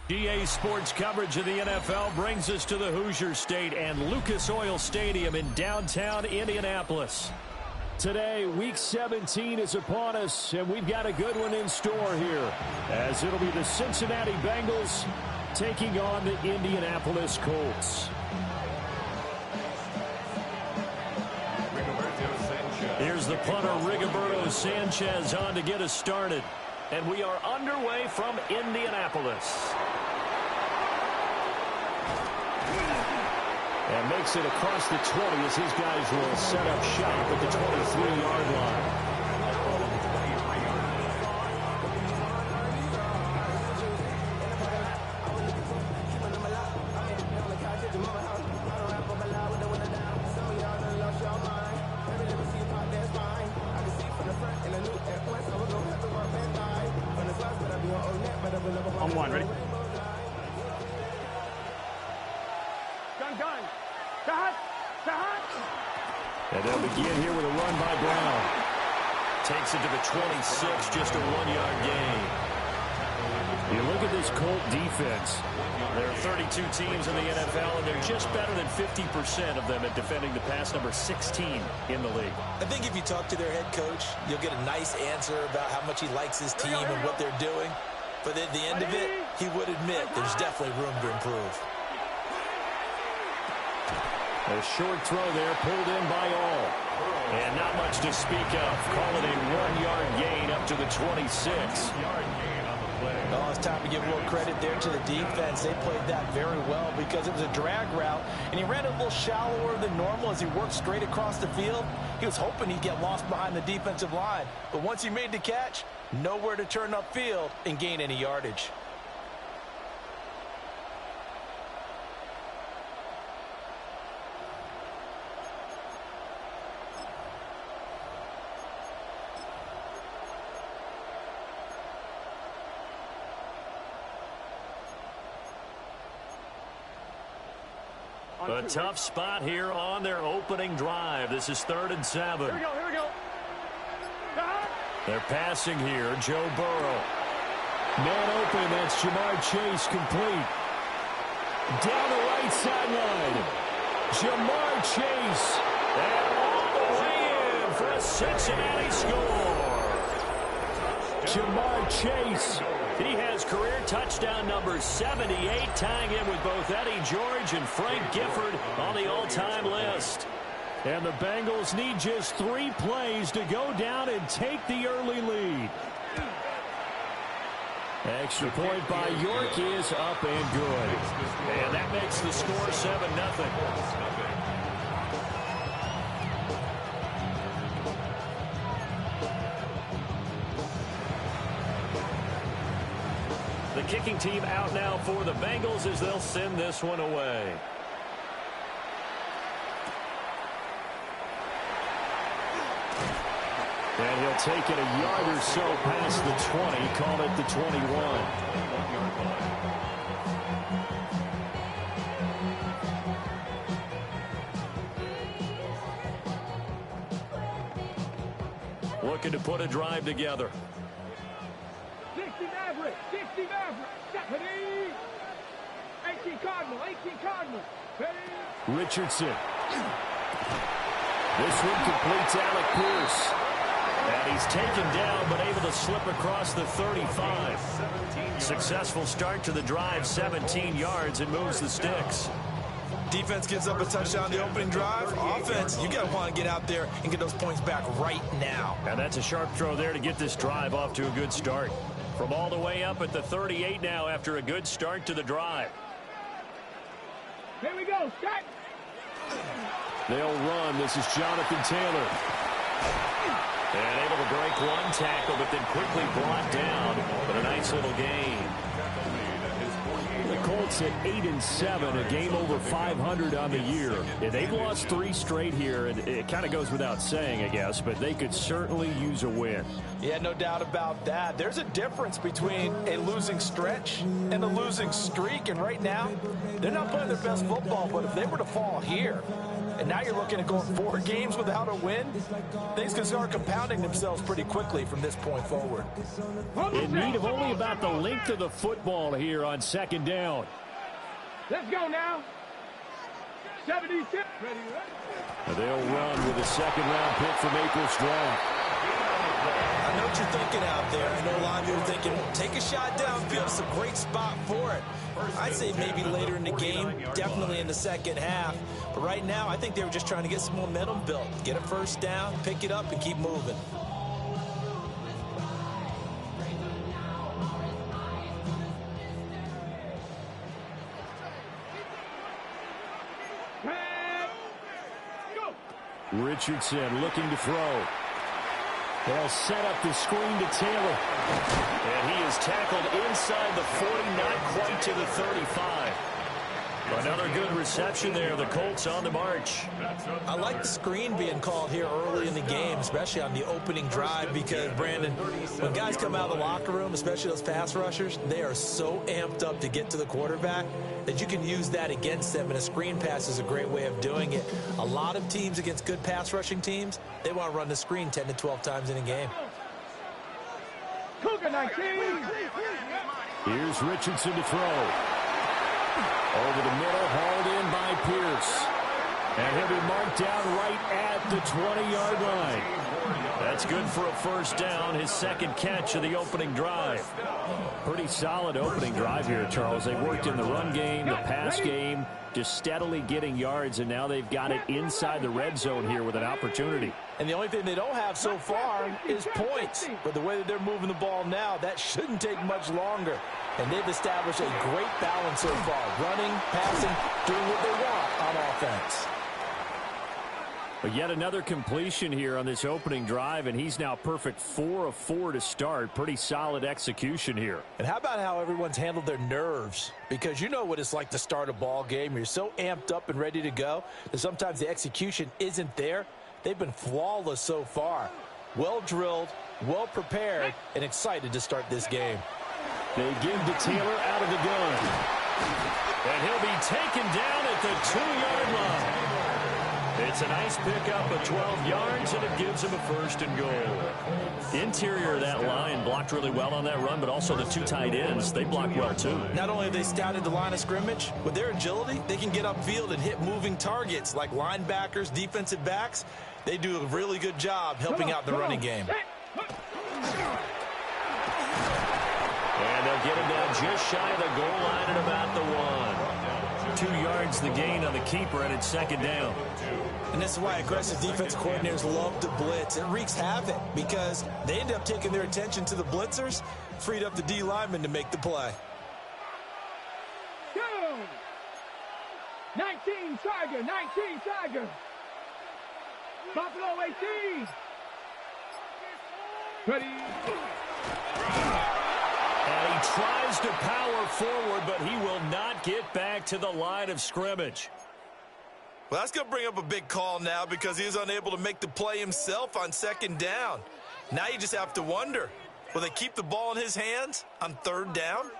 GA Sports coverage of the NFL brings us to the Hoosier State and Lucas Oil Stadium in downtown Indianapolis. Today, week 17 is upon us, and we've got a good one in store here, as it'll be the Cincinnati Bengals taking on the Indianapolis Colts. Here's the punter, Rigoberto Sanchez, on to get us started. And we are underway from Indianapolis. And makes it across the 20 as his guys will set up shop at the 23-yard line. On one, ready? And they'll begin here with a run by Brown. Takes it to the 26, just a 1-yard gain. You look at this Colt defense. There are 32 teams in the NFL, and they're just better than 50% of them at defending the pass, number 16 in the league. I think if you talk to their head coach, you'll get a nice answer about how much he likes his team and what they're doing. But at the end of it, he would admit there's definitely room to improve. A short throw there, pulled in by all. And not much to speak of. Call it a 1-yard gain up to the 26. Oh, it's time to give a little credit there to the defense. They played that very well because it was a drag route, and he ran a little shallower than normal as he worked straight across the field. He was hoping he'd get lost behind the defensive line. But once he made the catch, nowhere to turn upfield and gain any yardage. A tough spot here on their opening drive. This is 3rd and 7. Here we go. They're passing here. Joe Burrow. Man open. That's Jamar Chase complete. Down the right sideline. Jamar Chase. And all the way in for a Cincinnati score. Jamar Chase. He has career touchdown number 78, tying in with both Eddie George and Frank Gifford on the all-time list. And the Bengals need just 3 plays to go down and take the early lead. Extra point by York is up and good. And that makes the score 7-0. The kicking team out now for the Bengals as they'll send this one away. And he'll take it a yard or so past the 20, call it the 21. Looking to put a drive together. 60 Maverick, 18 Cardinal, Richardson. This one completes Alec Pierce. And he's taken down, but able to slip across the 35. Successful start to the drive, 17 yards, and moves the sticks. Defense gives up a touchdown the opening drive. Offense, you got to want to get out there and get those points back right now. And that's a sharp throw there to get this drive off to a good start. From all the way up at the 38 now after a good start to the drive. Here we go, set. They'll run. This is Jonathan Taylor. And able to break one tackle, but then quickly brought down. But a nice little gain. The Colts at 8-7, a game over 500 on the year. And they've lost 3 straight here, and it kind of goes without saying, I guess, but they could certainly use a win. Yeah, no doubt about that. There's a difference between a losing stretch and a losing streak, and right now, they're not playing their best football, but if they were to fall here, And now you're looking at going 4 games without a win. Things can start compounding themselves pretty quickly from this point forward. In need of only about the length of the football here on second down. Let's go now. 76. They'll run with a second-round pick from April's draft. I know what you're thinking out there. I know a lot of you are thinking, take a shot downfield. It's a great spot for it. I'd say maybe later in the game, definitely in the second half. But right now, I think they were just trying to get some momentum built. Get a first down, pick it up, and keep moving. Richardson looking to throw. They'll set up the screen to Taylor. And he is tackled inside the 40, not quite to the 35. Another good reception there. The Colts on the march. I like the screen being called here early in the game, especially on the opening drive, because, Brandon, when guys come out of the locker room, especially those pass rushers, they are so amped up to get to the quarterback that you can use that against them, and a screen pass is a great way of doing it. A lot of teams against good pass rushing teams, they want to run the screen 10 to 12 times in a game. Cougar 19. Here's Richardson to throw. Over the middle, hauled in by Pierce. And he'll be marked down right at the 20-yard line. That's good for a first down, his second catch of the opening drive. Pretty solid opening drive here, Charles. They worked in the run game, the pass game, just steadily getting yards, and now they've got it inside the red zone here with an opportunity. And the only thing they don't have so far is points. But the way that they're moving the ball now, that shouldn't take much longer. And they've established a great balance so far. Running, passing, doing what they want on offense. But yet another completion here on this opening drive, and he's now perfect 4 of 4 to start. Pretty solid execution here. And how about how everyone's handled their nerves? Because you know what it's like to start a ball game. You're so amped up and ready to go that sometimes the execution isn't there. They've been flawless so far. Well drilled, well prepared, and excited to start this game. They give to Taylor out of the gun. And he'll be taken down at the 2-yard line. It's a nice pickup of 12 yards, and it gives him a first and goal. Interior of that line blocked really well on that run, but also the 2 tight ends, they blocked well too. Not only have they scouted the line of scrimmage, with their agility, they can get upfield and hit moving targets like linebackers, defensive backs. They do a really good job helping out the running game. And they'll get him down just shy of the goal line at about the 1. 2 yards the gain on the keeper, and it's second down. And this is why aggressive defensive coordinators love to blitz. It wreaks havoc because they end up taking their attention to the blitzers, freed up the D lineman to make the play. Go! 19 Tiger, 19 Tiger. Buffalo 18. Ready. And he tries to power forward, but he will not get back to the line of scrimmage. Well, that's going to bring up a big call now because he was unable to make the play himself on second down. Now you just have to wonder, will they keep the ball in his hands on third down?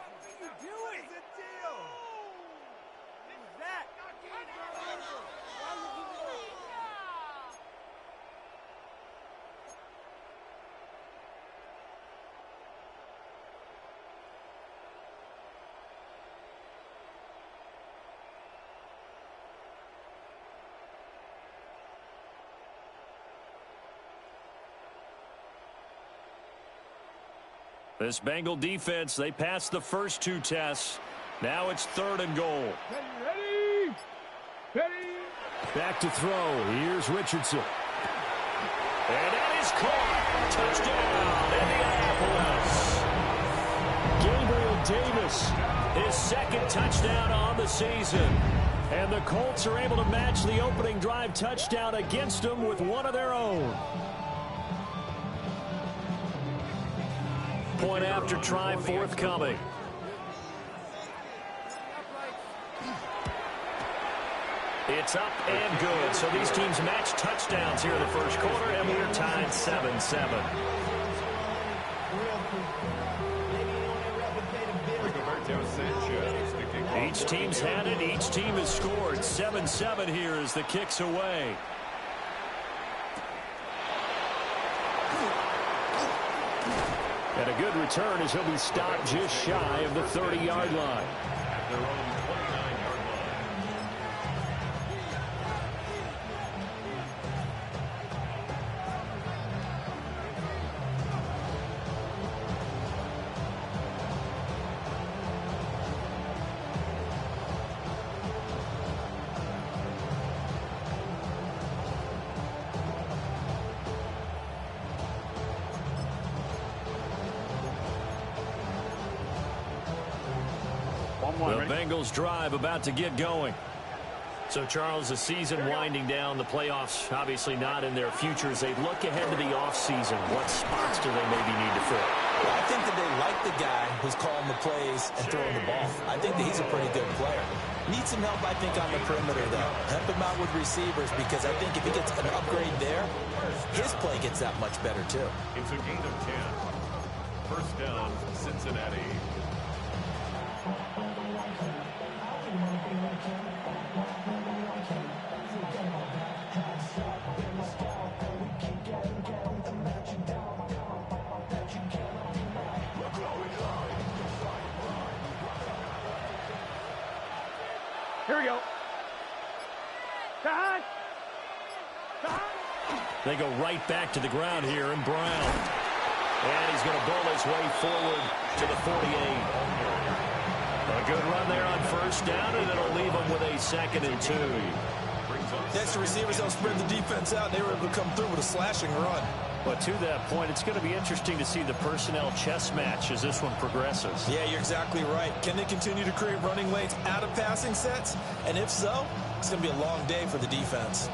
This Bengal defense, they passed the first 2 tests. Now it's 3rd and goal. Ready. Ready. Back to throw. Here's Richardson. And that is caught. Touchdown, Indianapolis. Gabriel Davis, his 2nd touchdown on the season. And the Colts are able to match the opening drive touchdown against them with one of their own. Point after try forthcoming. It's up and good. So these teams match touchdowns here in the first quarter, and we're tied 7-7. Each team's had it. Each team has scored. 7-7 here as the kick's away. And a good return as he'll be stopped just shy of the 30-yard line. At their own 29-yard line. The Bengals drive about to get going. So, Charles, the season winding down, the playoffs obviously not in their futures. They look ahead to the offseason. What spots do they maybe need to fill? Well, I think that they like the guy who's calling the plays and throwing the ball. I think that he's a pretty good player. Needs some help, I think, on the perimeter, though. Help him out with receivers, because I think if he gets an upgrade there, his play gets that much better, too. It's a gain of 10. First down, Cincinnati. Here we go. Side. They go right back to the ground here in Brown. And he's going to bowl his way forward to the 48. A good run there on first down, and it'll leave him with a 2nd and 2. Next, the receivers don't spread the defense out. They were able to come through with a slashing run. But to that point, it's going to be interesting to see the personnel chess match as this one progresses. Yeah, you're exactly right. Can they continue to create running lanes out of passing sets? And if so, it's going to be a long day for the defense.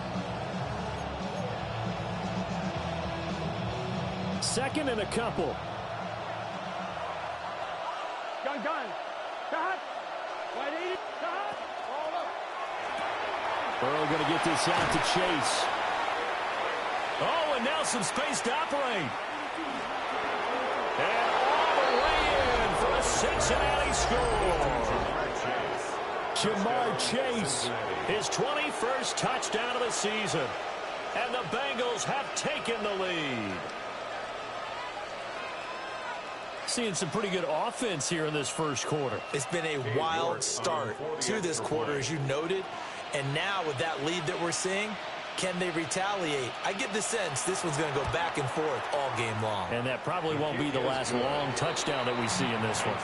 2nd and a couple. Gun. Side. 180. Side. All up. Burrow going to get this out to Chase. Oh, and now some space to operate. And all the way in for a Cincinnati score. Jamar Chase, his 21st touchdown of the season. And the Bengals have taken the lead. Seeing some pretty good offense here in this first quarter. It's been a wild start to this quarter, as you noted. And now with that lead that we're seeing, can they retaliate? I get the sense this one's going to go back and forth all game long. And that probably won't be the last long touchdown that we see in this one.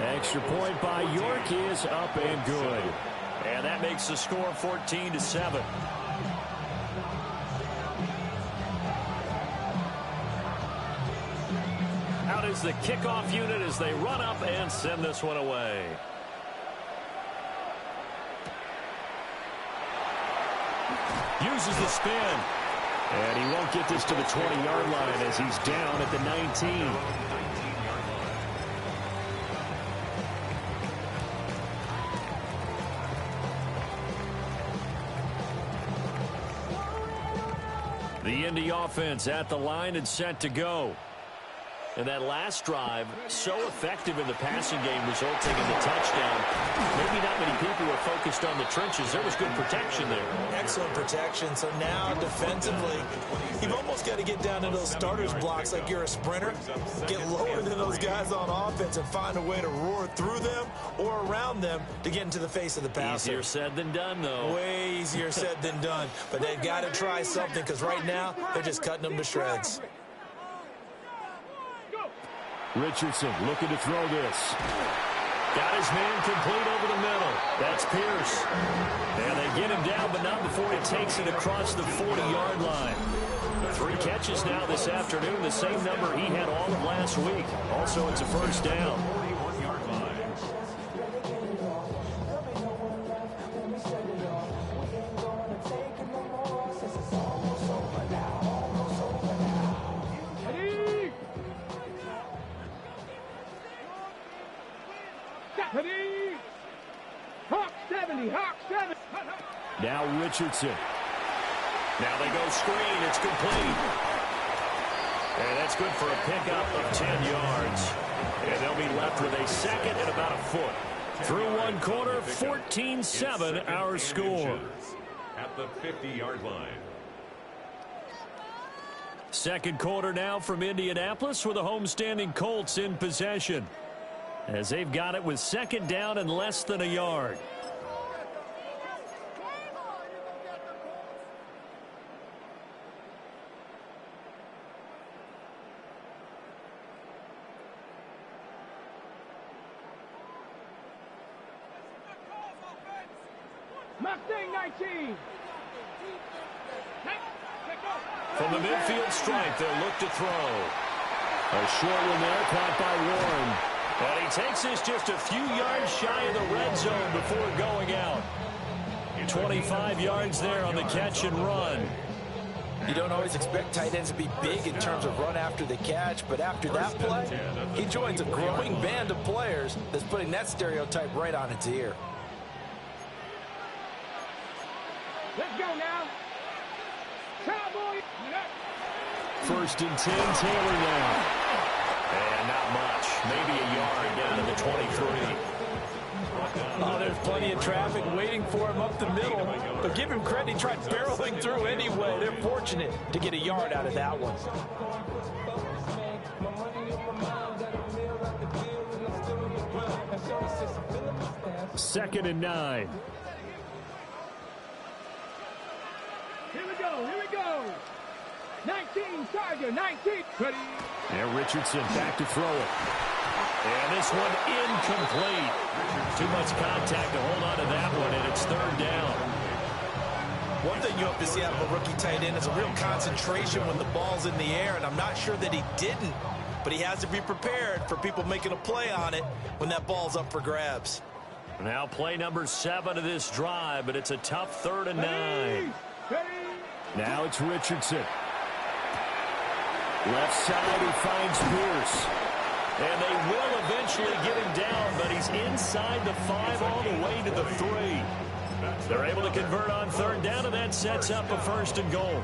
Extra point by York is up and good. And that makes the score 14-7. Out is the kickoff unit as they run up and send this one away. Uses the spin. And he won't get this to the 20-yard line as he's down at the 19. The Indy offense at the line and set to go. And that last drive, so effective in the passing game, resulting in the touchdown. Maybe not many people were focused on the trenches. There was good protection there. Excellent protection. So now defensively, you've almost got to get down into those starters blocks like you're a sprinter. Get lower than those guys on offense and find a way to roar through them or around them to get into the face of the passer. Easier said than done, though. Way easier said than done. But they've got to try something, because right now they're just cutting them to shreds. Richardson looking to throw this. Got his man complete over the middle. That's Pierce. And they get him down, but not before he takes it across the 40-yard line. 3 catches now this afternoon, the same number he had all of last week. Also, it's a first down. 41-yard line. Hawk 70, Hawk 70. Now Richardson. Now they go screen. It's complete. And that's good for a pickup of 10 yards. And they'll be left with a 2nd and about a foot. Through one quarter, 14-7 our score. At the 50-yard line. Second quarter now from Indianapolis with the homestanding Colts in possession, as they've got it with second down and less than a yard. Mustang 19. From the midfield stripe, they'll look to throw. A short one there, caught by Warren. And he takes this just a few yards shy of the red zone before going out. 25 yards there on the catch and run. You don't always expect tight ends to be big in terms of run after the catch, but after that play, he joins a growing band of players that's putting that stereotype right on its ear. Let's go now. Cowboy. First and 10, Taylor now. And not much. Maybe a yard down to the 23. Oh, there's plenty of traffic waiting for him up the middle. But give him credit, he tried barreling through anyway. They're fortunate to get a yard out of that one. Second and 9. Here we go. Here we go. 19, Tiger, 19. Ready. And Richardson back to throw it. And this one incomplete. Too much contact to hold on to that one, and it's third down. One thing you hope to see out of a rookie tight end is a real concentration when the ball's in the air, and I'm not sure that he didn't, but he has to be prepared for people making a play on it when that ball's up for grabs. Now play number 7 of this drive, but it's a tough 3rd and 9. Now it's Richardson. Left side, he finds Pierce. And they will eventually get him down, but he's inside the 5 all the way to the 3. They're able to convert on 3rd down, and that sets up a 1st and goal.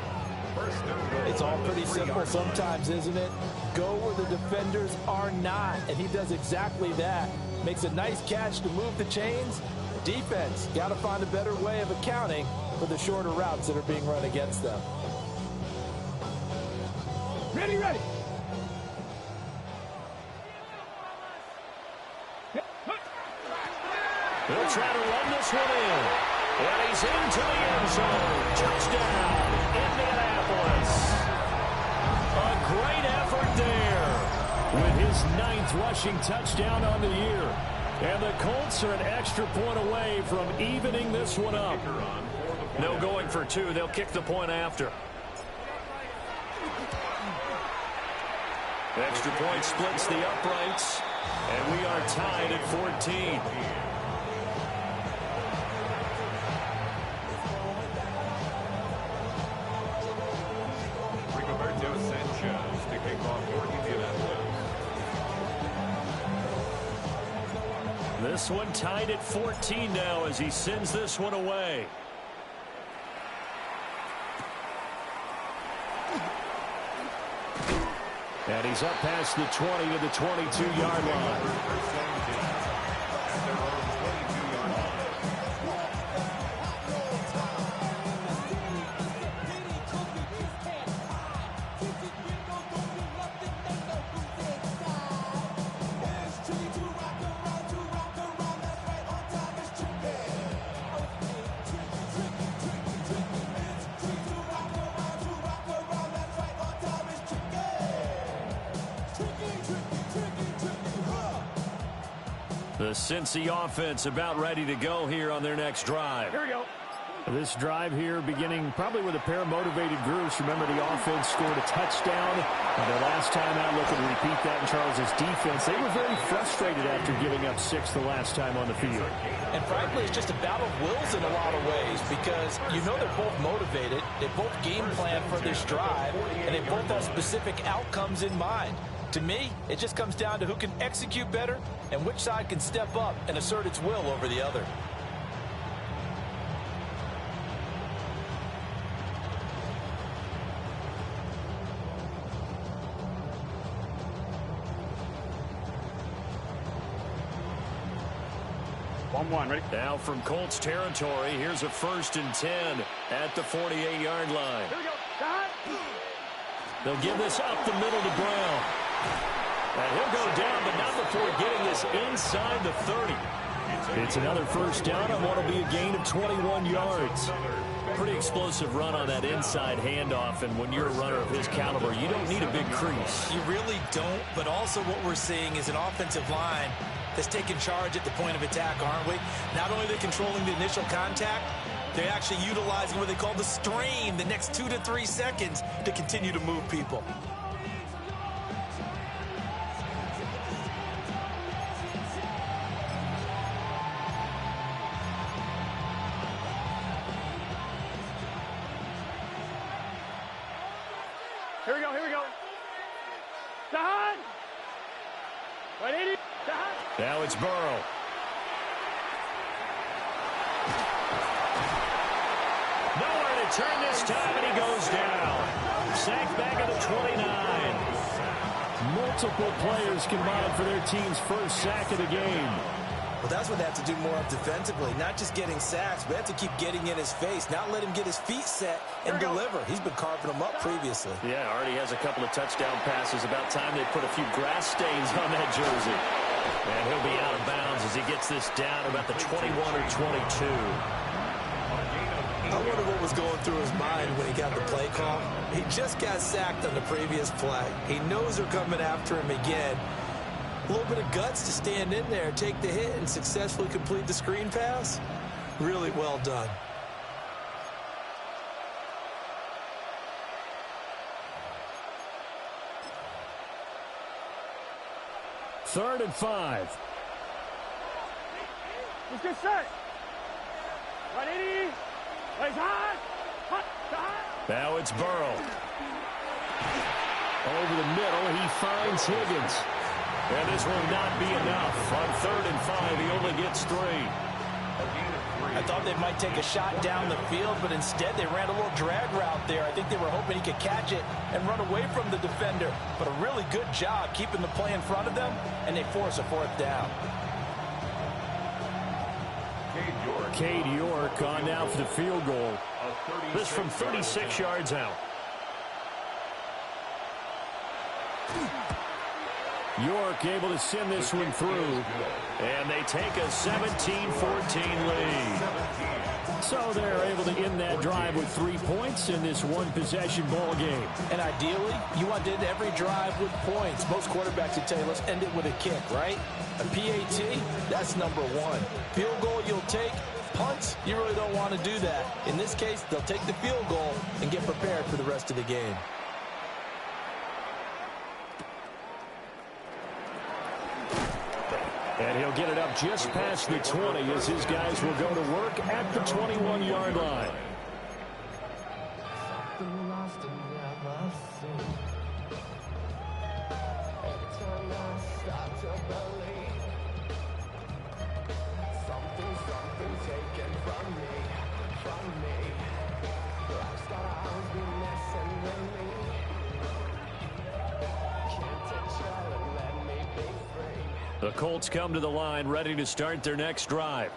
It's all pretty simple sometimes, isn't it? Go where the defenders are not, and he does exactly that. Makes a nice catch to move the chains. Defense got to find a better way of accounting for the shorter routes that are being run against them. Ready, ready. They'll try to run this one in. And he's into the end zone. Touchdown, Indianapolis. A great effort there with his 9th rushing touchdown on the year. And the Colts are an extra point away from evening this one up. No going for 2. They'll kick the point after. Extra point splits the uprights. And we are tied at 14. This one tied at 14 now as he sends this one away. And he's up past the 20 to the 22-yard line. The Cincy offense about ready to go here on their next drive. Here we go. This drive here beginning probably with a pair of motivated groups. Remember, the offense scored a touchdown. Their last time out, looking to repeat that in Charles's defense. They were very frustrated after giving up 6 the last time on the field. And frankly, it's just a battle of wills in a lot of ways because you know they're both motivated. They both game plan for this drive, and they both have specific outcomes in mind. To me, it just comes down to who can execute better and which side can step up and assert its will over the other. 1-1, ready? Now from Colts territory, here's a 1st and 10 at the 48-yard line. Here we go. Start. They'll give this up the middle to Brown. And he'll go down, but not before getting this inside the 30. It's another 1st down on what will be a gain of 21 yards. Pretty explosive run on that inside handoff, and when you're a runner of his caliber, you don't need a big crease. You really don't, but also what we're seeing is an offensive line that's taking charge at the point of attack, aren't we? Not only are they controlling the initial contact, they're actually utilizing what they call the strain, the next 2 to 3 seconds, to continue to move people. Here we go, here we go. Start. 180. Start. Now it's Burrow. Nowhere to turn this time, and he goes down. Sacked back at the 29. Multiple players combined for their team's first sack of the game. Well, that's what they have to do more of defensively. Not just getting sacks, but they have to keep getting in his face. Not let him get his feet set and deliver. He's been carving them up previously. Yeah, already has a couple of touchdown passes. About time they put a few grass stains on that jersey. And he'll be out of bounds as he gets this down about the 21 or 22. I wonder what was going through his mind when he got the play call. He just got sacked on the previous play. He knows they're coming after him again. A little bit of guts to stand in there, take the hit, and successfully complete the screen pass. Really well done. Third and 5. Let's get set. 180. Plays high. Hot. Hot. Now it's Burrow. Over the middle, he finds Higgins. And this will not be enough. On 3rd and 5, he only gets 3. I thought they might take a shot down the field, but instead they ran a little drag route there. I think they were hoping he could catch it and run away from the defender. But a really good job keeping the play in front of them, and they force a 4th down. Cade York on now for the field goal. This from 36 yards out. York able to send this one through. And they take a 17-14 lead. So they're able to end that drive with 3 points in this one-possession ball game. And ideally, you want to end every drive with points. Most quarterbacks would tell you, let's end it with a kick, right? A PAT, that's number 1. Field goal you'll take. Punts, you really don't want to do that. In this case, they'll take the field goal and get prepared for the rest of the game. And he'll get it up just past the 20 as his guys will go to work at the 21-yard line. The Colts come to the line ready to start their next drive.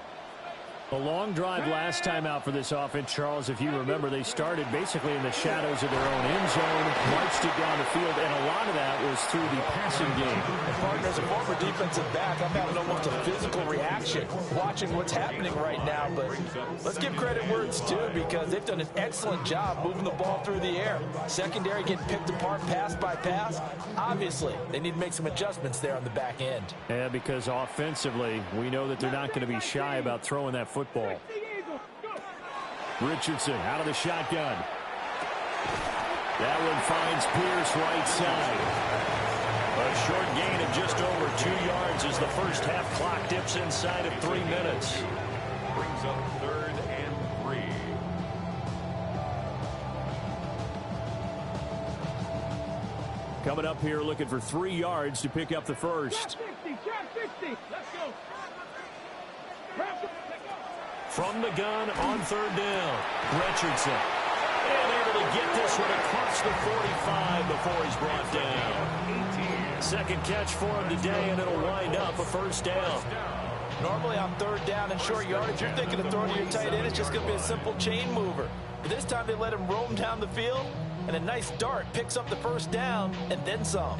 A long drive last time out for this offense, Charles. If you remember, they started basically in the shadows of their own end zone, marched it down the field, and a lot of that was through the passing game. And partner, as a former defensive back, I'm having almost a physical reaction watching what's happening right now. But let's give credit where it's due, because they've done an excellent job moving the ball through the air. Secondary getting picked apart pass by pass. Obviously, they need to make some adjustments there on the back end. Yeah, because offensively, we know that they're not going to be shy about throwing that football. Richardson out of the shotgun. That one finds Pierce right side. A short gain of just over 2 yards as the first half clock dips inside of 3 minutes. Brings up 3rd and 3. Coming up here looking for 3 yards to pick up the first. Trap 60. Let's go. From the gun on 3rd down. Richardson. And able to get this one across the 45 before he's brought down. Second catch for him today, and it'll wind up a 1st down. Normally on third down and short yardage, you're thinking of throwing to your tight end. It's just going to be a simple chain mover. But this time they let him roam down the field, and a nice dart picks up the first down and then some.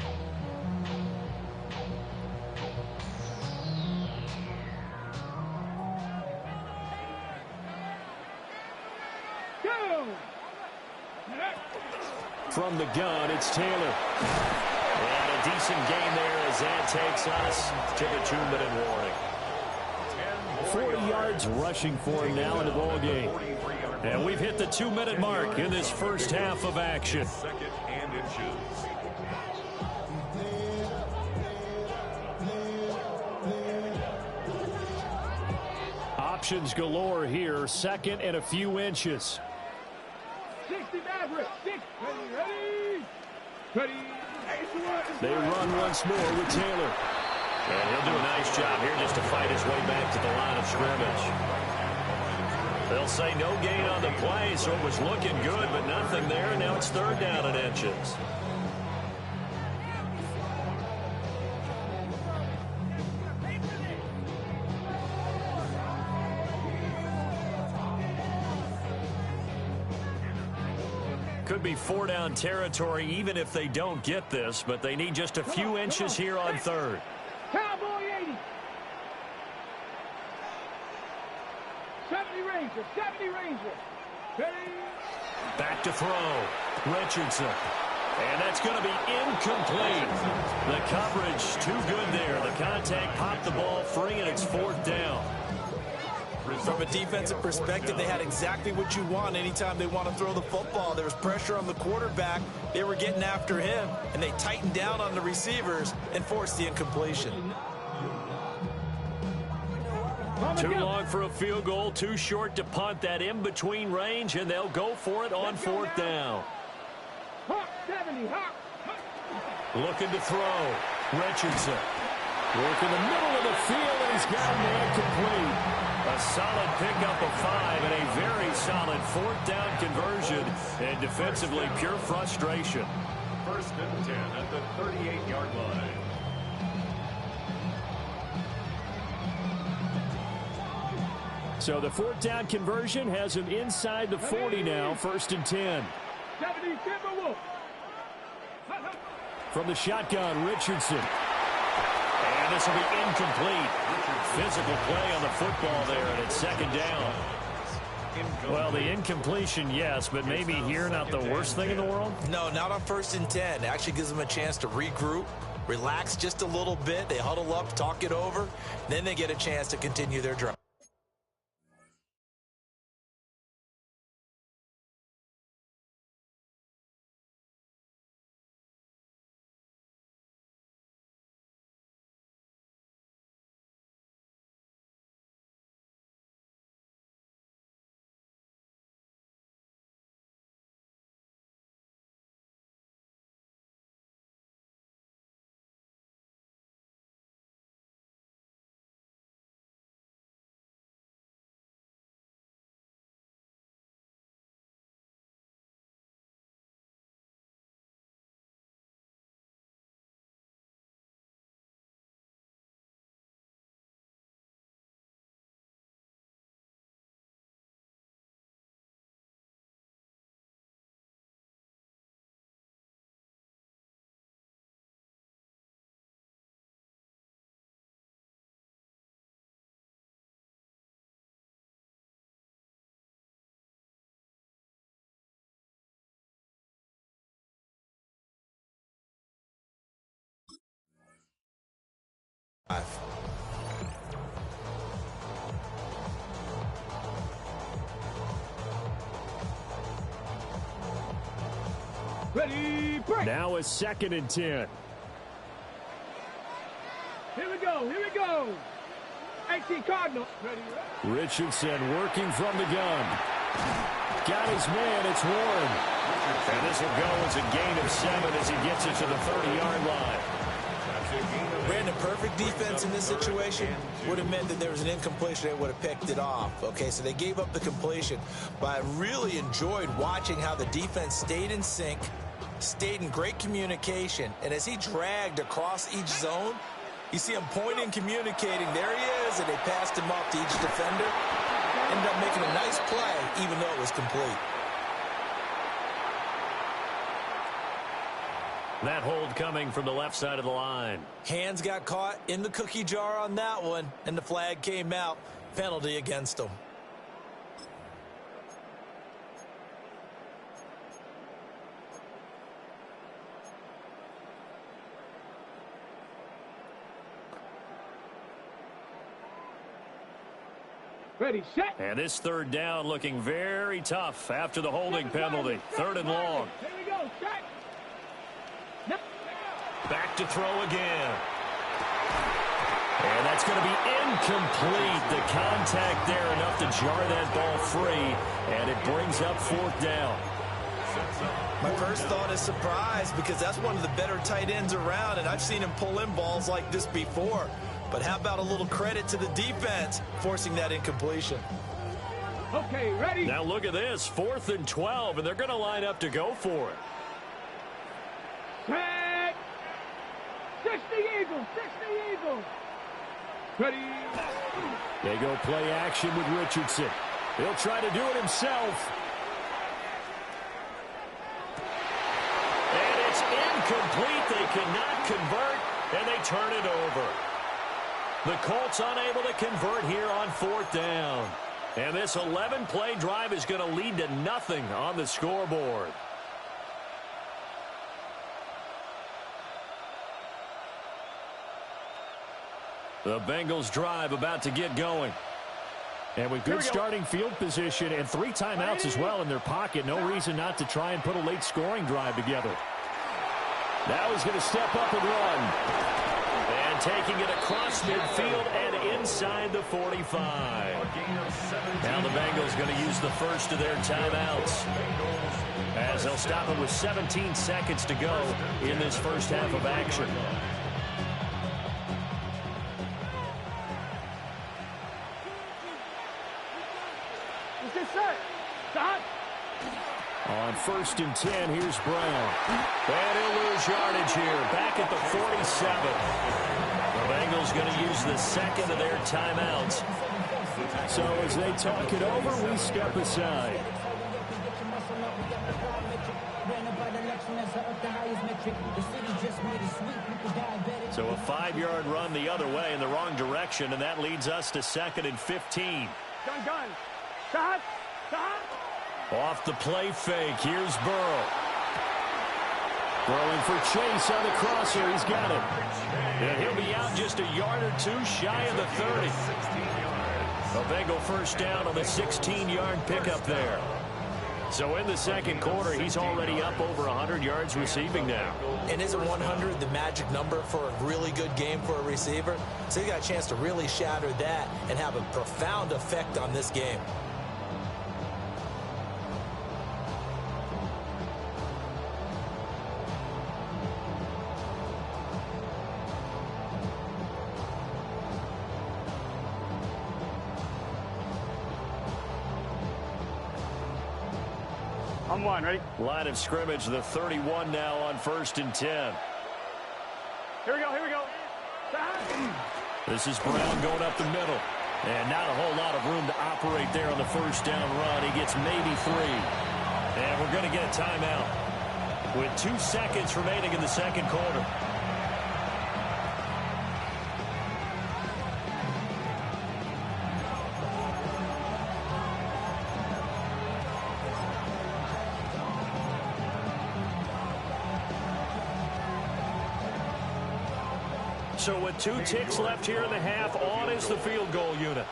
From the gun, it's Taylor. And a decent gain there as that takes us to the 2-minute warning. 40 yards rushing for him now in the ball game. And we've hit the 2-minute mark in this first half of action. Second and inches. Options galore here. Second and a few inches. 60 Maverick. 6. Ready. Ready. They run once more with Taylor. And he'll do a nice job here just to fight his way back to the line of scrimmage. They'll say no gain on the play, so it was looking good, but nothing there. And now it's third down and inches. Could be 4-down territory even if they don't get this, but they need just a few inches here on third. Cowboy 80. 70 Ranger. 70 Ranger. Ready. Back to throw. Richardson. And that's going to be incomplete. The coverage too good there. The contact popped the ball free, and it's fourth down. From a defensive perspective, they had exactly what you want anytime they want to throw the football. There was pressure on the quarterback. They were getting after him, and they tightened down on the receivers and forced the incompletion. Too long for a field goal, too short to punt. That in-between range, and they'll go for it on fourth down. Hawk 70. Hawk. Looking to throw. Richardson. Work in the middle of the field, and he's got a man complete. A solid pickup of 5 and a very solid fourth down conversion. And defensively, pure frustration. First and 10 at the 38-yard line. So the fourth down conversion has him inside the 40 now, first and 10. 70 Timberwolf. From the shotgun, Richardson. And this will be incomplete. Physical play on the football there, and it's second down. Well, the incompletion, yes, but maybe here not the worst thing in the world? No, not on first and 10. It actually gives them a chance to regroup, relax just a little bit. They huddle up, talk it over. Then they get a chance to continue their drive. Ready, break. Now it's second and 10. Here we go. Here we go. 18 Cardinal. Ready. Richardson working from the gun. Got his man. It's Warren. And this will go as a gain of 7 as he gets it to the 30-yard line. Brandon, perfect defense in this situation would have meant that there was an incompletion. They would have picked it off. Okay, so they gave up the completion. But I really enjoyed watching how the defense stayed in sync, stayed in great communication. And as he dragged across each zone, You see him pointing, communicating. There he is, and they passed him off to each defender. Ended up making a nice play, even though it was complete. That hold coming from the left side of the line. Hands got caught in the cookie jar on that one, and the flag came out. Penalty against him. Ready, set. And this third down looking very tough after the holding penalty. Third and long. Here we go, set. No. Back to throw again. And that's going to be incomplete. The contact there enough to jar that ball free. And it brings up fourth down. My first thought is surprise, because that's one of the better tight ends around, and I've seen him pull in balls like this before. But how about a little credit to the defense forcing that incompletion? Okay, ready. Now look at this. 4th and 12, and they're going to line up to go for it. Set. 60 Eagles, 60 Eagles. Ready. They go play action with Richardson. He'll try to do it himself. And it's incomplete. They cannot convert, and they turn it over. The Colts unable to convert here on 4th down. And this 11-play drive is going to lead to nothing on the scoreboard. The Bengals drive about to get going. And with good starting field position and 3 timeouts as well in their pocket, no reason not to try and put a late scoring drive together. Now he's going to step up and run. And taking it across midfield and inside the 45. Now the Bengals going to use the first of their timeouts, as they'll stop it with 17 seconds to go in this first half of action. On 1st and 10, here's Brown. And he'll lose yardage here, back at the 47. The Bengals going to use the second of their timeouts. So as they talk it over, we step aside. So a 5-yard run the other way in the wrong direction, and that leads us to 2nd and 15. Gun. Stop. Off the play fake, here's Burrow. Throwing for Chase on the crosser, he's got it. And he'll be out just a yard or 2 shy of the 30. A Bengal first down on the 16-yard pickup there. So in the second quarter, he's already up over 100 yards receiving now. And isn't 100 the magic number for a really good game for a receiver? So he got a chance to really shatter that and have a profound effect on this game. On 1, ready? Line of scrimmage, the 31 now on 1st and 10. Here we go. Stop. This is Brown going up the middle. And not a whole lot of room to operate there on the first down run. He gets maybe 3. And we're going to get a timeout with 2 seconds remaining in the second quarter. So with 2 ticks left here in the half, on is the field goal unit.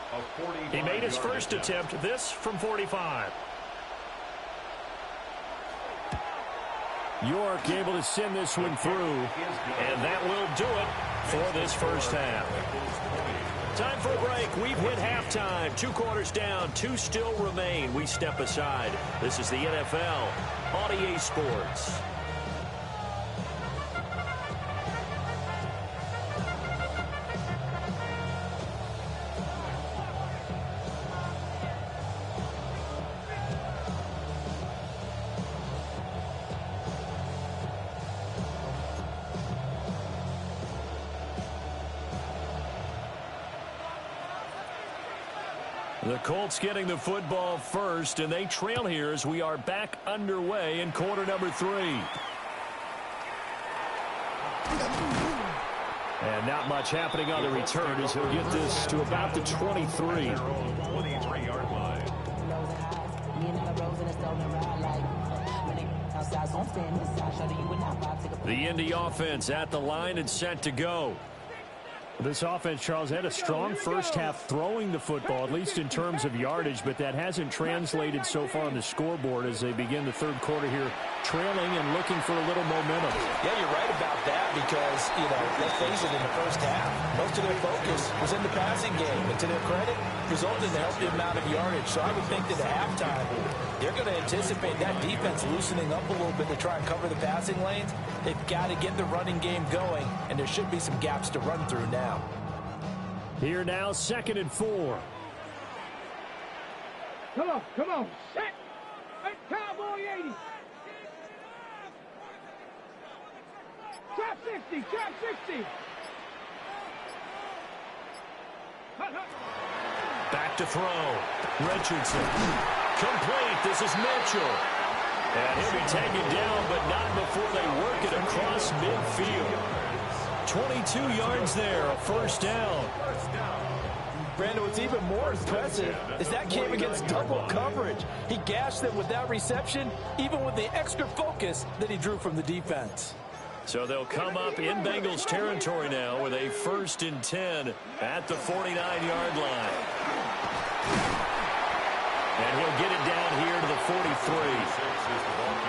He made his first attempt, this from 45. York able to send this one through, and that will do it for this first half. Time for a break. We've hit halftime. 2 quarters down, 2 still remain. We step aside. This is the NFL on EA Sports. The Colts getting the football first, and they trail here as we are back underway in quarter number 3. And not much happening on the return as he'll get this to about the 23. 23-yard line. The Indy offense at the line and set to go. This offense, Charles, had a strong first half throwing the football, at least in terms of yardage, but that hasn't translated so far on the scoreboard as they begin the third quarter here, trailing and looking for a little momentum. Yeah, you're right about that because, let's face it, in the first half, most of their focus was in the passing game. And to their credit, resulted in a healthy amount of yardage. So I would think that at halftime, they're going to anticipate that defense loosening up a little bit to try and cover the passing lanes. They've got to get the running game going, and there should be some gaps to run through now. Here now, 2nd and 4. Come on, set. Hey, Cowboy 80. Trap 60, trap 60. Back to throw. Richardson. Complete. This is Mitchell. And he'll be taken down, but not before they work it across midfield. 22 yards there, a first down. Brandon, what's even more impressive is that came against double coverage. He gashed them with that reception, even with the extra focus that he drew from the defense. So they'll come up in Bengals territory now with a 1st and 10 at the 49-yard line. And he'll get it down here to the 43.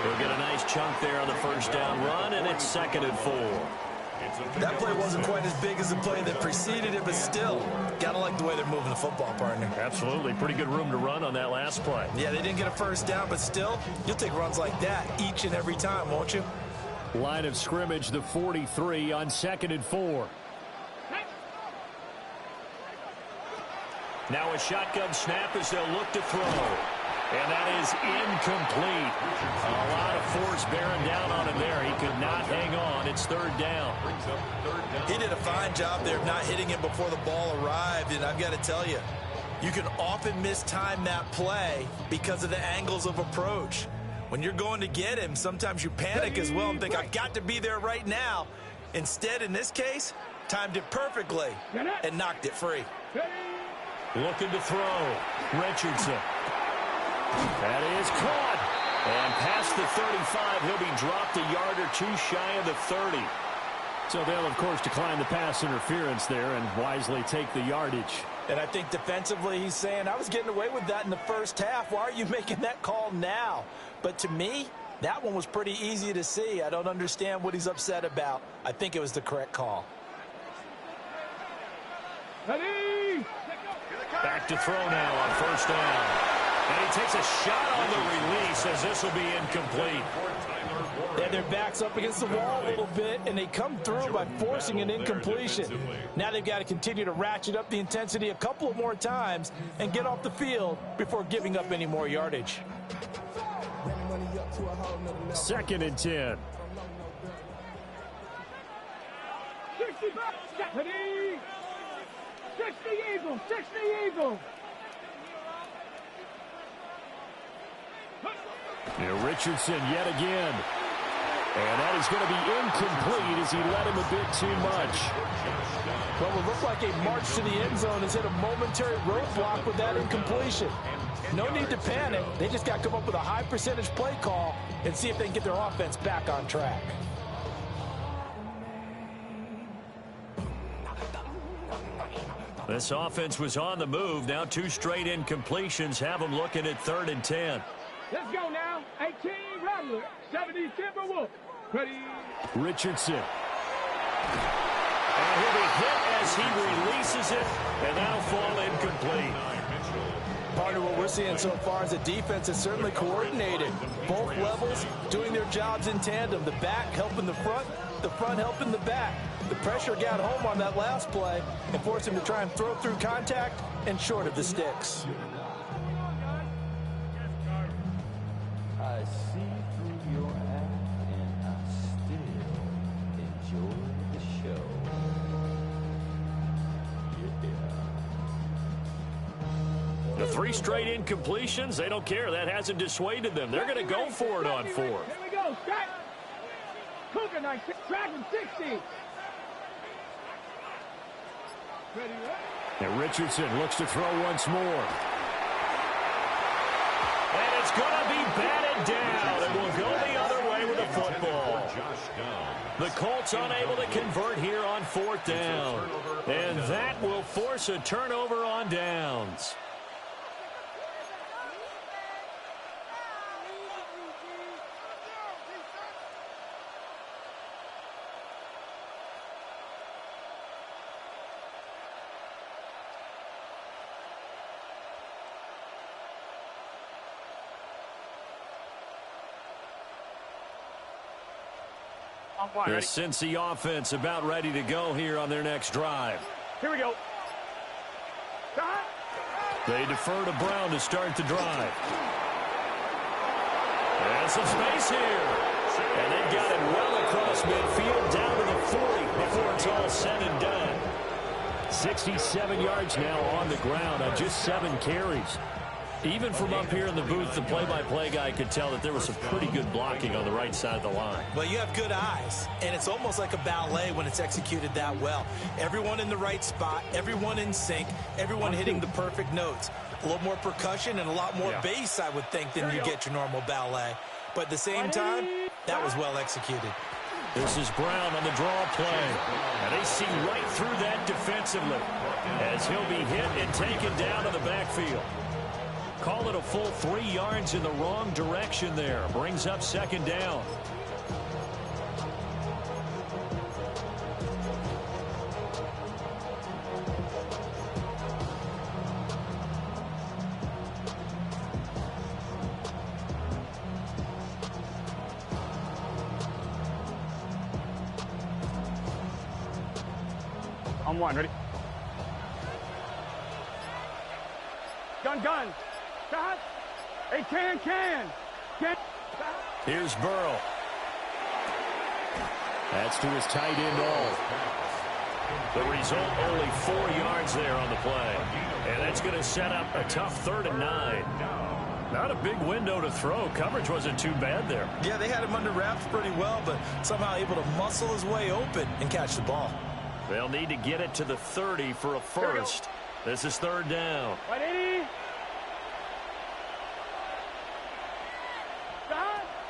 He'll get a nice chunk there on the first down run, and it's 2nd and 4. That play wasn't quite as big as the play that preceded it, but still, gotta like the way they're moving the football, partner. Absolutely. Pretty good room to run on that last play. Yeah, they didn't get a first down, but still, you'll take runs like that each and every time, won't you? Line of scrimmage, the 43 on 2nd and 4. Now a shotgun snap as they'll look to throw. And that is incomplete. A lot of force bearing down on him there. He could not hang on. It's 3rd down. He did a fine job there of not hitting it before the ball arrived. And I've got to tell you, you can often mistime that play because of the angles of approach. When you're going to get him, sometimes you panic as well and think, I've got to be there right now. Instead, in this case, timed it perfectly and knocked it free. Looking to throw. Richardson. That is caught. And past the 35, he'll be dropped a yard or two shy of the 30. So they'll, of course, decline the pass interference there and wisely take the yardage. And I think defensively he's saying, I was getting away with that in the first half. Why are you making that call now? But to me, that one was pretty easy to see. I don't understand what he's upset about. I think it was the correct call. Ready? Back to throw now on 1st down. And he takes a shot on the release as this will be incomplete. Yeah, their back's up against the wall a little bit, and they come through by forcing an incompletion. Now they've got to continue to ratchet up the intensity a couple of more times and get off the field before giving up any more yardage. 2nd and 10. 60 back. Ready? 60 Eagles. 60 Eagles. Now Richardson yet again. And that is going to be incomplete as he let him a bit too much. Well, it looked like a march to the end zone has hit a momentary roadblock with that incompletion. No need to panic. They just got to come up with a high percentage play call and see if they can get their offense back on track. This offense was on the move. Now 2 straight incompletions have them looking at 3rd and 10. Let's go now. 18 Rattler. 70 Timberwolf. Ready? Richardson. And he'll be hit as he releases it, and that'll fall incomplete. Part of what we're seeing so far is the defense is certainly coordinated. Both levels doing their jobs in tandem. The back helping the front helping the back. The pressure got home on that last play and forced him to try and throw through contact and short of the sticks. I see through your act and I still enjoy the show. Yeah. The 3 straight incompletions, they don't care. That hasn't dissuaded them. They're going to go for it on 4th. Here we go. Strike. Cougar 19. Dragon 60. Ready, And Richardson looks to throw once more. And it's going to be batted down. It will go the other way with the football. The Colts unable to convert here on 4th down. And that will force a turnover on downs. The Cincy offense about ready to go here on their next drive. Here we go. They defer to Brown to start the drive. And some space here. And they've got it well across midfield down to the 40 before it's all said and done. 67 yards now on the ground on just 7 carries. Even from up here in the booth, the play-by-play guy could tell that there was some pretty good blocking on the right side of the line. Well, you have good eyes, and it's almost like a ballet when it's executed that well. Everyone in the right spot, everyone in sync, everyone hitting the perfect notes. A little more percussion and a lot more bass, I would think, than you get your normal ballet. But at the same time, that was well executed. This is Brown on the draw play. And they see right through that defensively as he'll be hit and taken down to the backfield. Call it a full 3 yards in the wrong direction there. Brings up 2nd down. On 1, ready? Gun. Shot. Hey, can. Here's Burrow. That's to his tight end all. The result, only 4 yards there on the play. And that's going to set up a tough 3rd and 9. Not a big window to throw. Coverage wasn't too bad there. Yeah, they had him under wraps pretty well, but somehow able to muscle his way open and catch the ball. They'll need to get it to the 30 for a first. This is 3rd down. 180.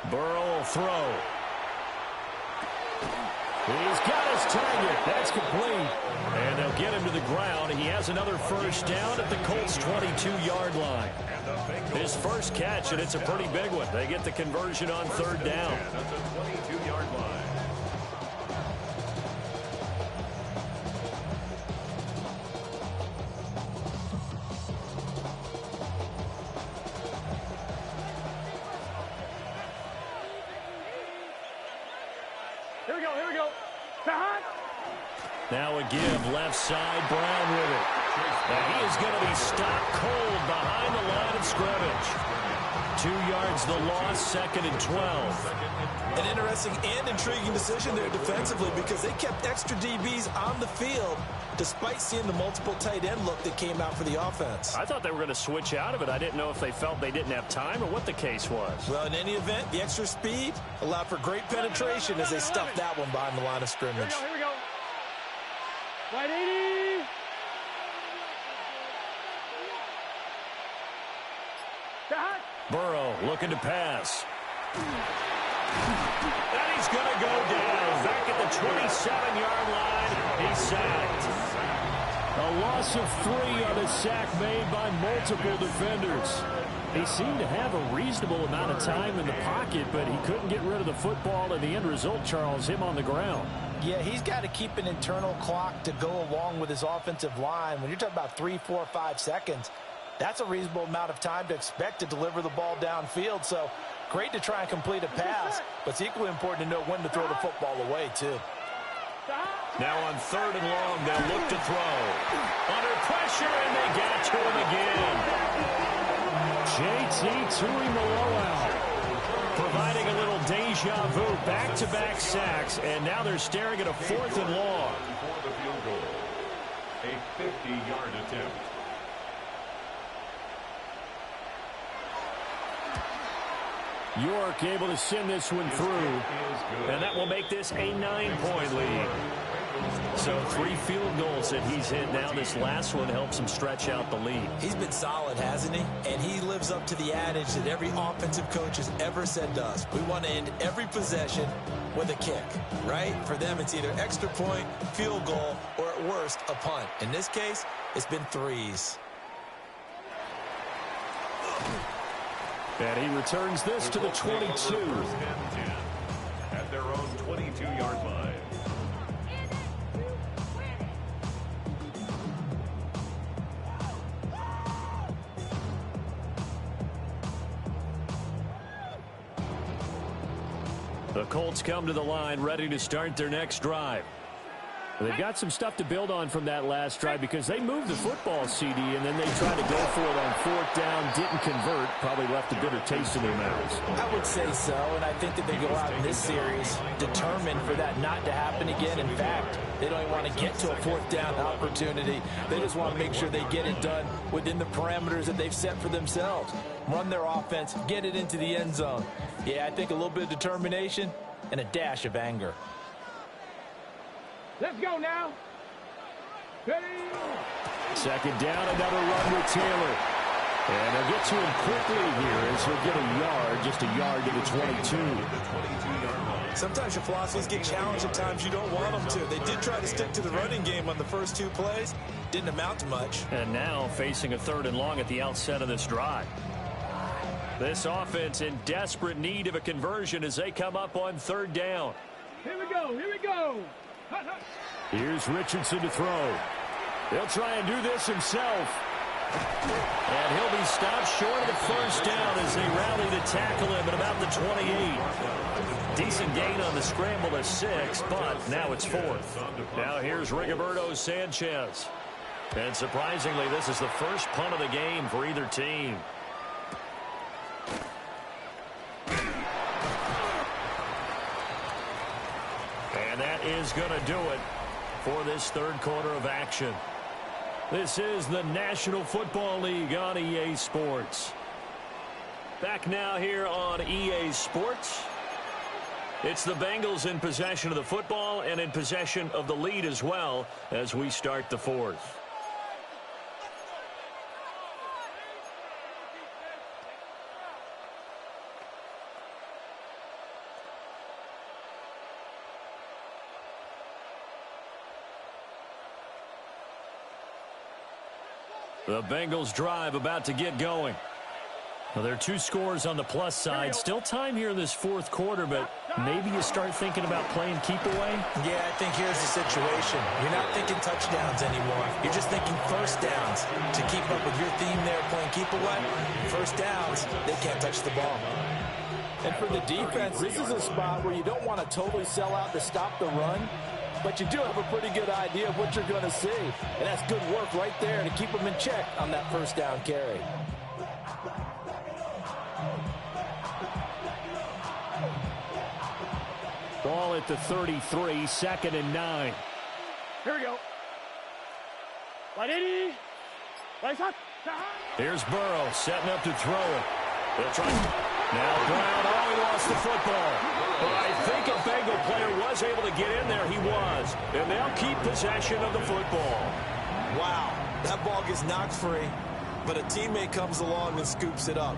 Burrow will throw. He's got his target. That's complete. And they'll get him to the ground. He has another first down at the Colts' 22-yard line. His first catch, and it's a pretty big one. They get the conversion on 3rd down. At the 22-yard line. Here we go. Now a give, left side, Brown with it. And he is going to be stopped cold behind the line of scrimmage. 2 yards the loss, 2nd and 12. An interesting and intriguing decision there defensively because they kept extra DBs on the field despite seeing the multiple tight end look that came out for the offense. I thought they were going to switch out of it. I didn't know if they felt they didn't have time or what the case was. Well, in any event, the extra speed allowed for great penetration as they stuffed that one behind the line of scrimmage. Here we go. 180. Shot. Burrow looking to pass. And he's going to go down. Back at the 27-yard line. He's sacked. A loss of 3 on a sack made by multiple defenders. He seemed to have a reasonable amount of time in the pocket, but he couldn't get rid of the football, and the end result, Charles, him on the ground. Yeah, he's got to keep an internal clock to go along with his offensive line. When you're talking about 3, 4, 5 seconds, that's a reasonable amount of time to expect to deliver the ball downfield. So great to try and complete a pass, but it's equally important to know when to throw the football away, too. Now on 3rd and long, they'll look to throw. Under pressure, and they get to him again. JT Tuimoloau providing a little deja vu, back-to-back sacks, and now they're staring at a 4th and long. Before the field goal, a 50-yard attempt. York able to send this one through. And that will make this a 9-point lead. So 3 field goals that he's hit now. This last one helps him stretch out the lead. He's been solid, hasn't he? And he lives up to the adage that every offensive coach has ever said to us. We want to end every possession with a kick, right? For them, it's either extra point, field goal, or at worst, a punt. In this case, it's been 3s. And he returns this to the 22. First and 10 at their own 22-yard line. The Colts come to the line ready to start their next drive. They've got some stuff to build on from that last drive because they moved the football, CD, and then they tried to go for it on 4th down, didn't convert, probably left a bitter taste in their mouths. I would say so, and I think that they go out in this series determined for that not to happen again. In fact, they don't even want to get to a 4th down opportunity. They just want to make sure they get it done within the parameters that they've set for themselves. Run their offense, get it into the end zone. Yeah, I think a little bit of determination and a dash of anger. Let's go now. Ready? 2nd down, another run with Taylor. And they'll get to him quickly here as he'll get a yard, just a yard to the 22. Sometimes your philosophies get challenged at times you don't want them to. They did try to stick to the running game on the first 2 plays. Didn't amount to much. And now facing a 3rd and long at the outset of this drive. This offense in desperate need of a conversion as they come up on 3rd down. Here we go. Here we go. Here's Richardson to throw. He'll try and do this himself. And he'll be stopped short of the 1st down as they rally to tackle him at about the 28. Decent gain on the scramble to 6, but now it's 4th. Now here's Rigoberto Sanchez. And surprisingly, this is the first punt of the game for either team. And that is going to do it for this 3rd quarter of action. This is the National Football League on EA Sports. Back now here on EA Sports. It's the Bengals in possession of the football and in possession of the lead as well as we start the 4th. The Bengals drive about to get going. Well, there are 2 scores on the plus side. Still time here in this 4th quarter, but maybe you start thinking about playing keep away? Yeah, I think here's the situation. You're not thinking touchdowns anymore. You're just thinking 1st downs. To keep up with your theme there, playing keep away, 1st downs, they can't touch the ball. And for the defense, this is a spot where you don't want to totally sell out to stop the run, but you do have a pretty good idea of what you're going to see. And that's good work right there to keep them in check on that 1st down carry. Ball at the 33, 2nd and 9. Here we go. Ready? Here's Burrow setting up to throw it. They'll try. Now Brown, he lost the football. But I think a Bengal player was able to get in there. He was. And they'll keep possession of the football. Wow, that ball gets knocked free, but a teammate comes along and scoops it up.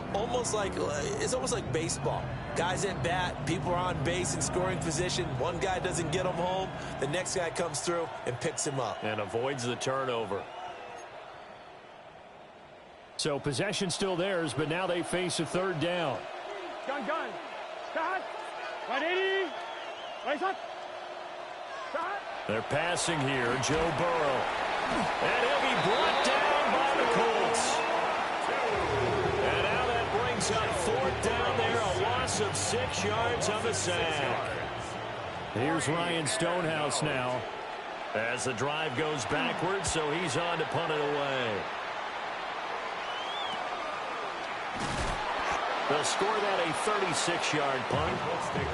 It's almost like baseball. Guys at bat, people are on base in scoring position. One guy doesn't get him home. The next guy comes through and picks him up. And avoids the turnover. So possession still theirs, but now they face a 3rd down. Gun. Start. 180. Right up. Start. They're passing here, Joe Burrow. And he'll be brought down by the Colts. And now that brings up 4th down there, a loss of 6 yards on the sack. Here's Ryan Stonehouse now as the drive goes backwards, so he's on to punt it away. They'll score that a 36-yard punt.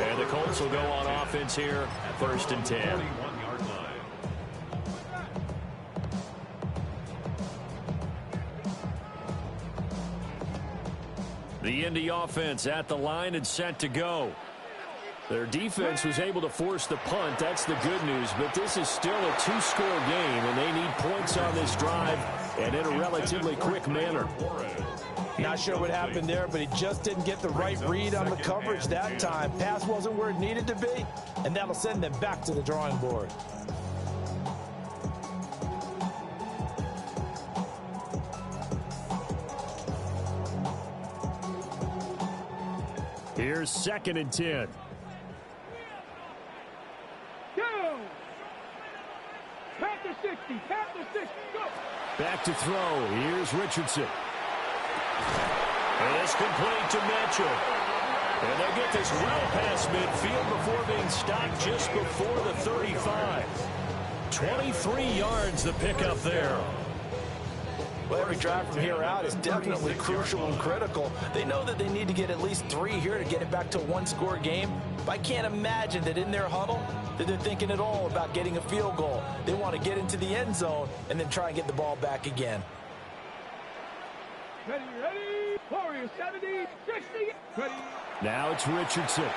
And the Colts will go on offense here, 1st and 10. 41-yard line. The Indy offense at the line and set to go. Their defense was able to force the punt. That's the good news. But this is still a two-score game, and they need points on this drive and in a relatively quick manner. Not sure what happened there, but he just didn't get the right read on the coverage that time. Pass wasn't where it needed to be, and that'll send them back to the drawing board. Here's 2nd and 10. Go! Past the 60, past the 60, go! Back to throw. Here's Richardson. And it's complete to Mitchell. And they get this well past midfield before being stopped just before the 35. 23 yards the pickup there. Well, every drive from here out is definitely crucial and critical. They know that they need to get at least 3 here to get it back to a one-score game. But I can't imagine that in their huddle that they're thinking at all about getting a field goal. They want to get into the end zone and then try and get the ball back again. Ready, ready, Warriors 70, 60, ready. Now it's Richardson.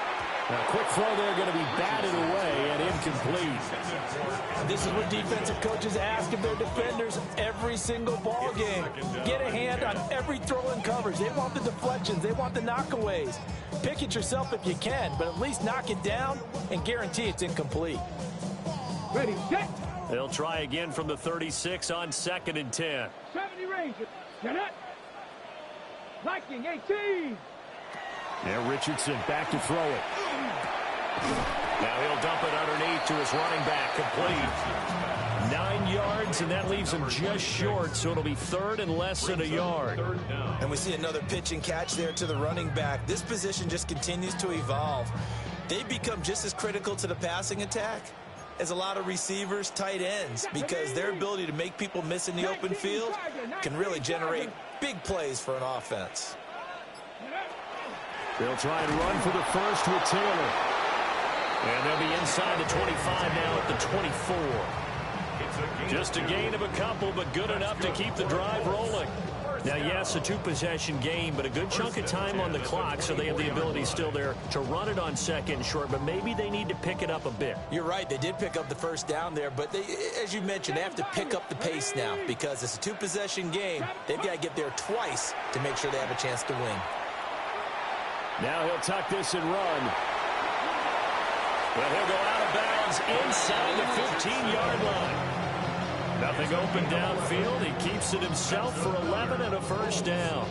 Now, a quick throw there going to be batted away and incomplete. This is what defensive coaches ask of their defenders every single ball game. Get a hand on every throw in coverage. They want the deflections. They want the knockaways. Pick it yourself if you can, but at least knock it down and guarantee it's incomplete. Ready, set. They'll try again from the 36 on 2nd and 10. 70 Rangers, get up. Viking 18. Now Richardson back to throw it. Now he'll dump it underneath to his running back, complete. 9 yards, and that leaves him just short, so it'll be 3rd and less than a yard. And we see another pitch and catch there to the running back. This position just continues to evolve. They become just as critical to the passing attack as a lot of receivers, tight ends, because their ability to make people miss in the open field can really generate big plays for an offense. They'll try and run for the first with Taylor. And they'll be inside the 25 now at the 24. Just a gain of a couple, but good enough to keep the drive rolling. Now, yes, a two-possession game, but a good chunk of time on the clock, so they have the ability still there to run it on 2nd and short, but maybe they need to pick it up a bit. You're right. They did pick up the first down there, but they, as you mentioned, they have to pick up the pace now because it's a two-possession game. They've got to get there twice to make sure they have a chance to win. Now he'll tuck this and run. Well, he'll go out of bounds inside the 15-yard line. Nothing open downfield. He keeps it himself for 11 and a first down.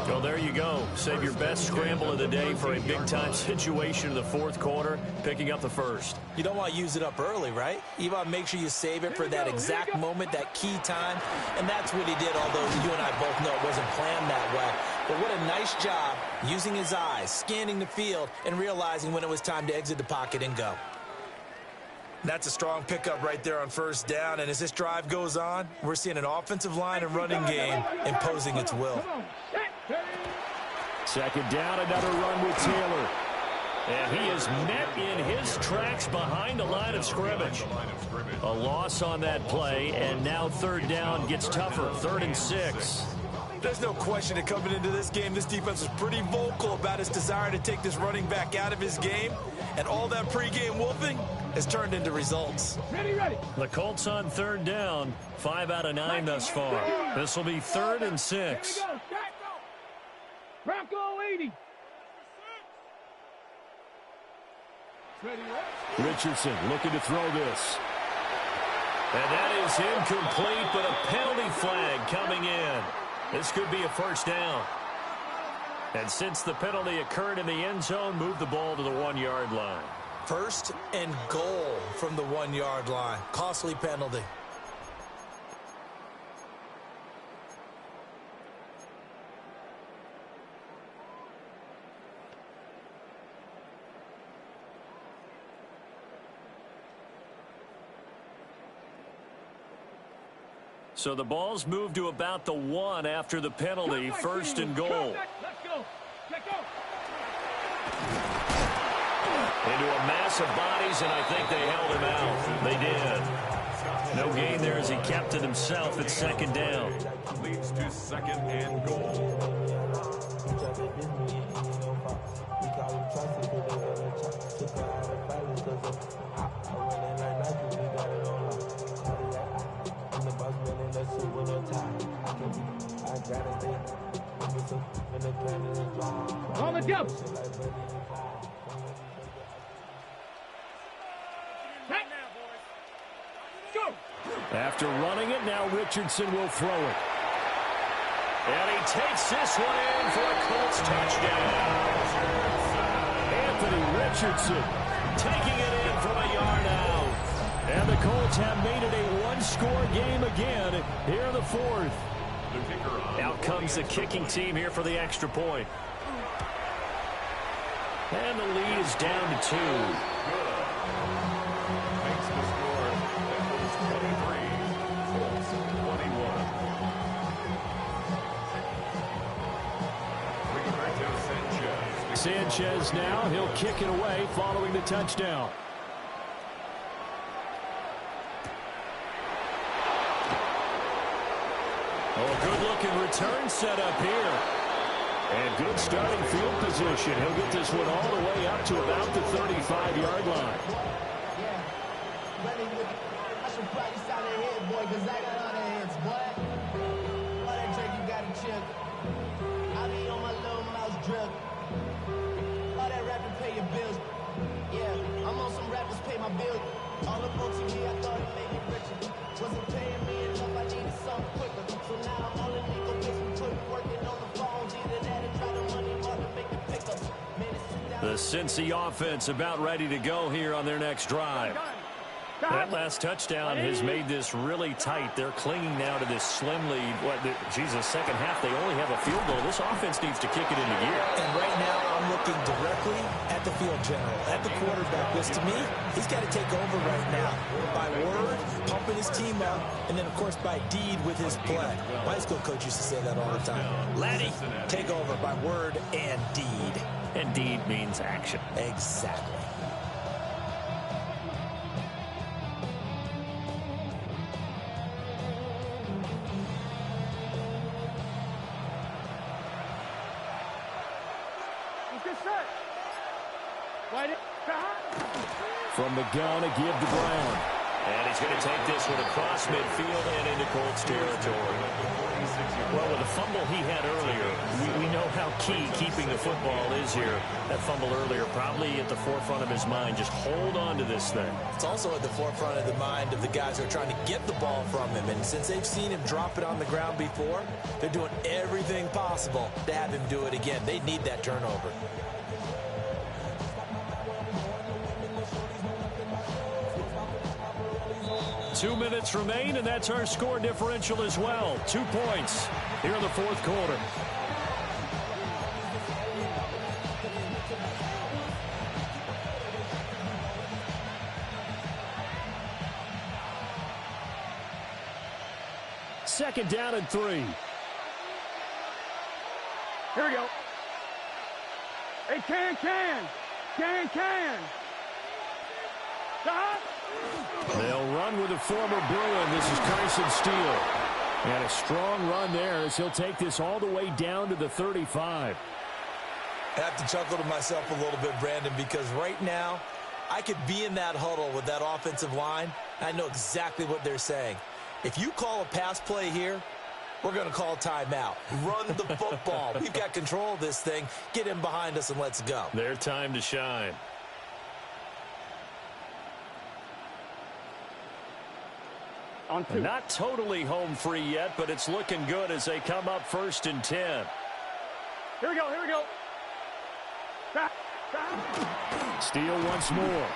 So there you go. Save your best scramble of the day for a big-time situation in the 4th quarter, picking up the first. You don't want to use it up early, right? You want to make sure you save it for that exact moment, that key time. And that's what he did, although you and I both know it wasn't planned that way. But what a nice job using his eyes, scanning the field, and realizing when it was time to exit the pocket and go. That's a strong pickup right there on first down. And as this drive goes on, we're seeing an offensive line and running game imposing its will. 2nd down, another run with Taylor. And he is met in his tracks behind the line of scrimmage. A loss on that play, and now 3rd down gets tougher, 3rd and 6. There's no question that coming into this game, this defense was pretty vocal about its desire to take this running back out of his game. And all that pregame wolfing has turned into results. Ready, ready. The Colts on 3rd down, 5 out of 9 thus far. This will be 3rd and 6. Here we go, Bronco 80. Ready, ready. Richardson looking to throw this. And that is incomplete, but a penalty flag coming in. This could be a first down. And since the penalty occurred in the end zone, move the ball to the 1-yard line. 1st and goal from the 1-yard line. Costly penalty. So the ball's moved to about the 1 after the penalty. 1st and goal. Let's go. Let's go. Into a mass of bodies, and I think they held him out. They did. No gain there as he kept it himself at 2nd down. Leads to 2nd and goal. On the jump. Go. After running it, now Richardson will throw it. And he takes this one in for a Colts touchdown. Anthony Richardson Taking it in from a yard out. And the Colts have made it a one-score game again here in the fourth. Out comes the kicking team here for the extra point. And the lead is down to 2. Makes the score. That was 23. Colts 21. Rigoberto Sanchez. Sanchez now, he'll kick it away following the touchdown. Oh, good-looking return set up here. And good starting field position. He'll get this one all the way up to about the 35-yard line. I should probably sign a hit, boy, because I got all the hits, boy. All that drink you got to chip. I be on my little mouse drip. All that rapping pay your bills. Yeah, I'm on some rappers pay my bills. All up on TV, I thought it made me richer. Wasn't paying me enough, I needed something quicker. So now I'm on the legal basement, working on the phones. Either that or try the money market, make the pickups. The Cincy offense about ready to go here on their next drive. That last touchdown has made this really tight. They're clinging now to this slim lead. Jesus, second half, they only have a field goal. This offense needs to kick it into gear. And right now, I'm looking directly at the field general, at the quarterback, which to me, he's got to take over right now. By word, pumping his team up, and then, of course, by deed with his play. My high school coach used to say that all the time. Laddie, take over by word and deed. And deed means action. Exactly. From the gun, a give to Brown. And he's going to take this one across midfield and into Colts territory. Well, with the fumble he had earlier, we know how key keeping the football is here. That fumble earlier probably at the forefront of his mind. Just hold on to this thing. It's also at the forefront of the mind of the guys who are trying to get the ball from him. And since they've seen him drop it on the ground before, they're doing everything possible to have him do it again. They need that turnover. Two minutes remain, and that's our score differential as well. 2 points here in the fourth quarter. Second down and 3. Here we go. Hey, can. Stop. They'll run with a former Bruin. This is Carson Steele. And a strong run there as he'll take this all the way down to the 35. I have to chuckle to myself a little bit, Brandon, because right now I could be in that huddle with that offensive line. I know exactly what they're saying. If you call a pass play here, we're going to call timeout. Run the football. We've got control of this thing. Get in behind us and let's go. Their time to shine. Not totally home free yet, but it's looking good as they come up 1st and 10. Here we go. Steele once more.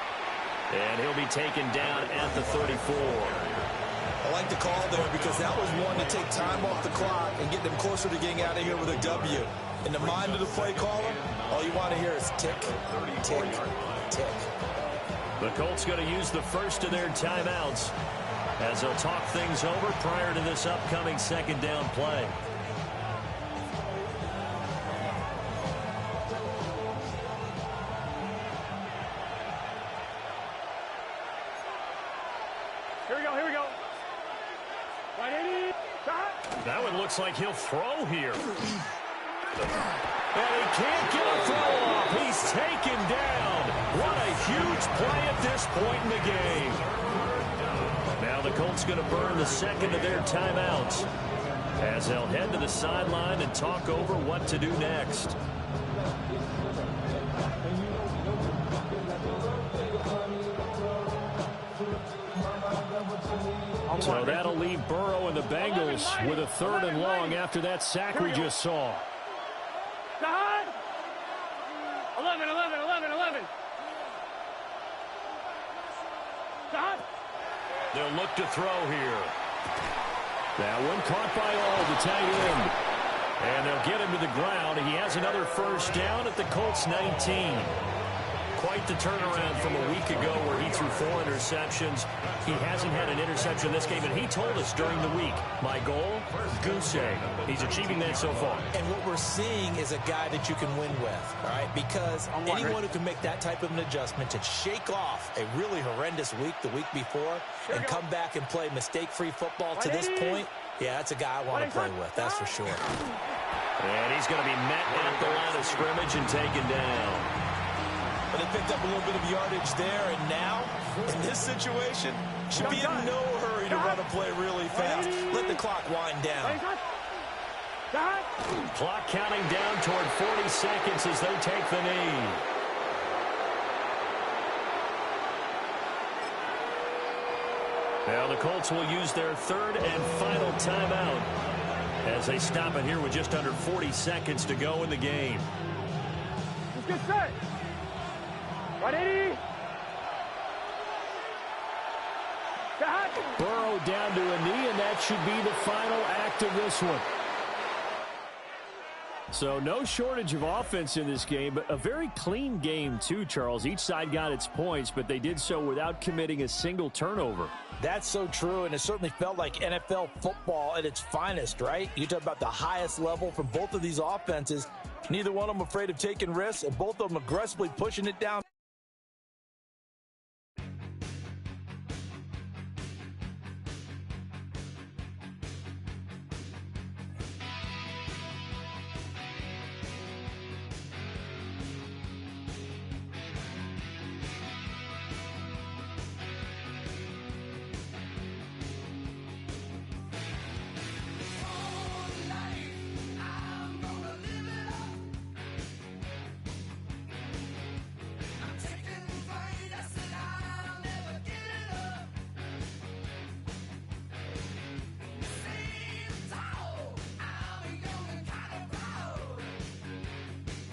And he'll be taken down at the 34. I like the call there because that was one to take time off the clock and get them closer to getting out of here with a W. In the mind of the play caller, all you want to hear is tick, tick, tick. The Colts going to use the first of their timeouts as they'll talk things over prior to this upcoming second down play. Here we go. Right in. Stop. That one looks like he'll throw here. And he can't get a throw off. He's taken down. What a huge play at this point in the game. Now the Colts going to burn the second of their timeouts as they'll head to the sideline and talk over what to do next. So that'll leave Burrow and the Bengals with a 3rd and long after that sack we just saw. 11. They'll look to throw here. That one caught by All, the tight end. And they'll get him to the ground. He has another first down at the Colts 19. Quite the turnaround from a week ago where he threw 4 interceptions. He hasn't had an interception this game, and he told us during the week, my goal, goose egg. He's achieving that so far. And what we're seeing is a guy that you can win with, all right? Because anyone who can make that type of an adjustment to shake off a really horrendous week the week before and come back and play mistake-free football to this point, yeah, that's a guy I want to play with, that's for sure. And he's going to be met at the line of scrimmage and taken down. But they picked up a little bit of yardage there, and now, in this situation, should be in no hurry to run a play really fast. Let the clock wind down. Clock counting down toward 40 seconds as they take the knee. Now the Colts will use their 3rd and final timeout as they stop it here with just under 40 seconds to go in the game. Let's get set. 180. Burrow down to a knee, and that should be the final act of this one. So no shortage of offense in this game, but a very clean game too, Charles. Each side got its points, but they did so without committing a single turnover. That's so true, and it certainly felt like NFL football at its finest, right? You talk about the highest level from both of these offenses. Neither one of them afraid of taking risks, and both of them aggressively pushing it down.